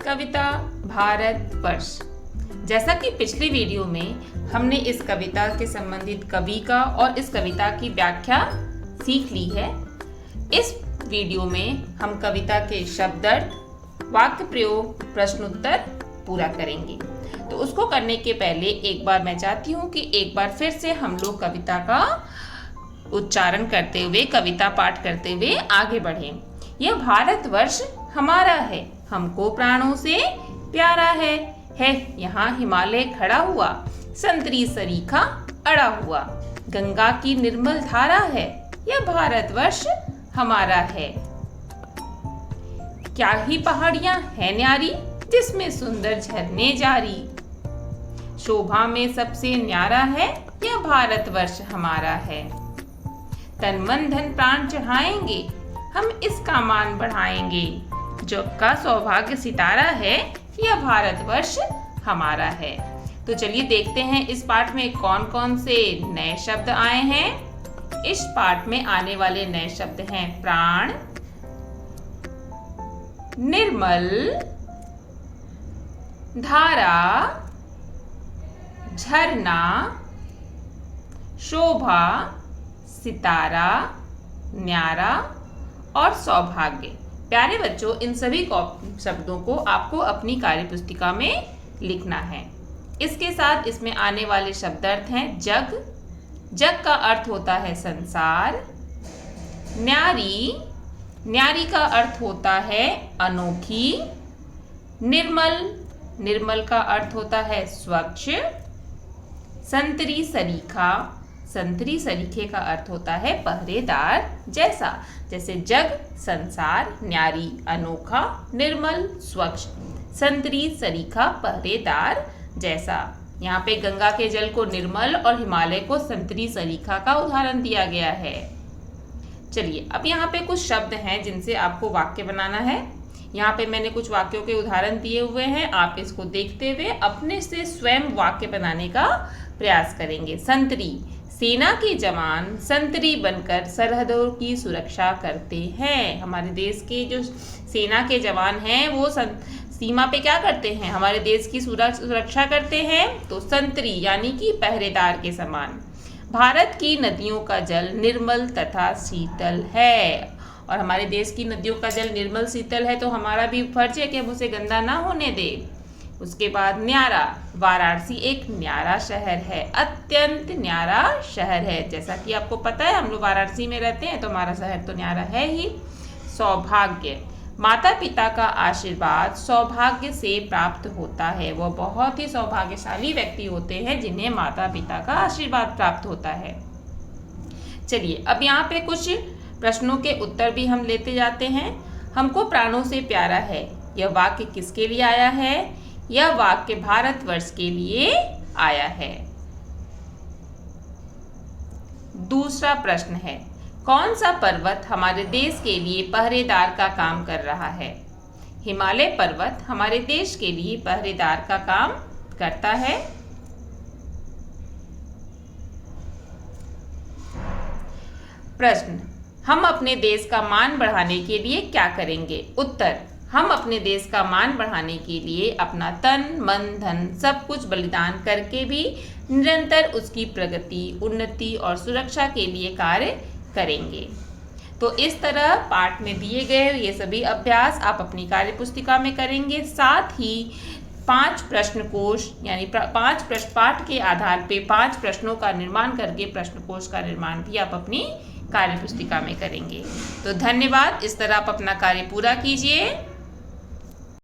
कविता भारतवर्ष। जैसा कि पिछली वीडियो में हमने इस कविता के संबंधित कवि का और इस कविता की व्याख्या सीख ली है, इस वीडियो में हम कविता के शब्दार्थ, वाक्य प्रयोग, प्रश्नोत्तर पूरा करेंगे। तो उसको करने के पहले एक बार मैं चाहती हूँ कि एक बार फिर से हम लोग कविता का उच्चारण करते हुए, कविता पाठ करते हुए आगे बढ़ें। यह भारतवर्ष हमारा है, हमको प्राणों से प्यारा है यहाँ हिमालय खड़ा हुआ, संतरी सरीखा अड़ा हुआ, गंगा की निर्मल धारा है, यह भारतवर्ष हमारा है। क्या ही पहाड़ियां है न्यारी, जिसमें सुंदर झरने जारी, शोभा में सबसे न्यारा है, यह भारतवर्ष हमारा है। तन मन धन प्राण चढ़ाएंगे, हम इसका मान बढ़ाएंगे, जग का सौभाग्य सितारा है, यह भारतवर्ष हमारा है। तो चलिए देखते हैं इस पाठ में कौन कौन से नए शब्द आए हैं। इस पाठ में आने वाले नए शब्द हैं प्राण, निर्मल, धारा, झरना, शोभा, सितारा, न्यारा और सौभाग्य। प्यारे बच्चों, इन सभी शब्दों को आपको अपनी कार्यपुस्तिका में लिखना है। इसके साथ इसमें आने वाले शब्दार्थ हैं जग, जग का अर्थ होता है संसार, न्यारी, न्यारी का अर्थ होता है अनोखी, निर्मल, निर्मल का अर्थ होता है स्वच्छ, संतरी सरीखा, संतरी सरीखे का अर्थ होता है पहरेदार जैसा। जैसे जग संसार, न्यारी अनोखा, निर्मल स्वच्छ, संतरी सरीखा पहरेदार जैसा। यहाँ पे गंगा के जल को निर्मल और हिमालय को संतरी सरीखा का उदाहरण दिया गया है। चलिए अब यहाँ पे कुछ शब्द हैं जिनसे आपको वाक्य बनाना है। यहाँ पे मैंने कुछ वाक्यों के उदाहरण दिए हुए हैं, आप इसको देखते हुए अपने से स्वयं वाक्य बनाने का प्रयास करेंगे। संतरी, सेना के जवान संतरी बनकर सरहदों की सुरक्षा करते हैं। हमारे देश के जो सेना के जवान हैं वो सीमा पे क्या करते हैं, हमारे देश की सुरक्षा करते हैं। तो संतरी यानी कि पहरेदार के समान। भारत की नदियों का जल निर्मल तथा शीतल है, और हमारे देश की नदियों का जल निर्मल शीतल है तो हमारा भी फर्ज है कि हम उसे गंदा ना होने दें। उसके बाद न्यारा, वाराणसी एक न्यारा शहर है, अत्यंत न्यारा शहर है। जैसा कि आपको पता है हम लोग वाराणसी में रहते हैं तो हमारा शहर तो न्यारा है ही। सौभाग्य, माता पिता का आशीर्वाद सौभाग्य से प्राप्त होता है। वो बहुत ही सौभाग्यशाली व्यक्ति होते हैं जिन्हें माता पिता का आशीर्वाद प्राप्त होता है। चलिए अब यहाँ पे कुछ प्रश्नों के उत्तर भी हम लेते जाते हैं। हमको प्राणों से प्यारा है, यह वाक्य किसके लिए आया है? यह वाक्य भारतवर्ष के लिए आया है। दूसरा प्रश्न है, कौन सा पर्वत हमारे देश के लिए पहरेदार का काम कर रहा है? हिमालय पर्वत हमारे देश के लिए पहरेदार का काम करता है। प्रश्न, हम अपने देश का मान बढ़ाने के लिए क्या करेंगे? उत्तर, हम अपने देश का मान बढ़ाने के लिए अपना तन मन धन सब कुछ बलिदान करके भी निरंतर उसकी प्रगति, उन्नति और सुरक्षा के लिए कार्य करेंगे। तो इस तरह पाठ में दिए गए ये सभी अभ्यास आप अपनी कार्यपुस्तिका में करेंगे। साथ ही 5 प्रश्नकोश यानी 5 प्रश्न पाठ के आधार पे 5 प्रश्नों का निर्माण करके प्रश्नकोश का निर्माण भी आप अपनी कार्यपुस्तिका में करेंगे। तो धन्यवाद। इस तरह आप अपना कार्य पूरा कीजिए।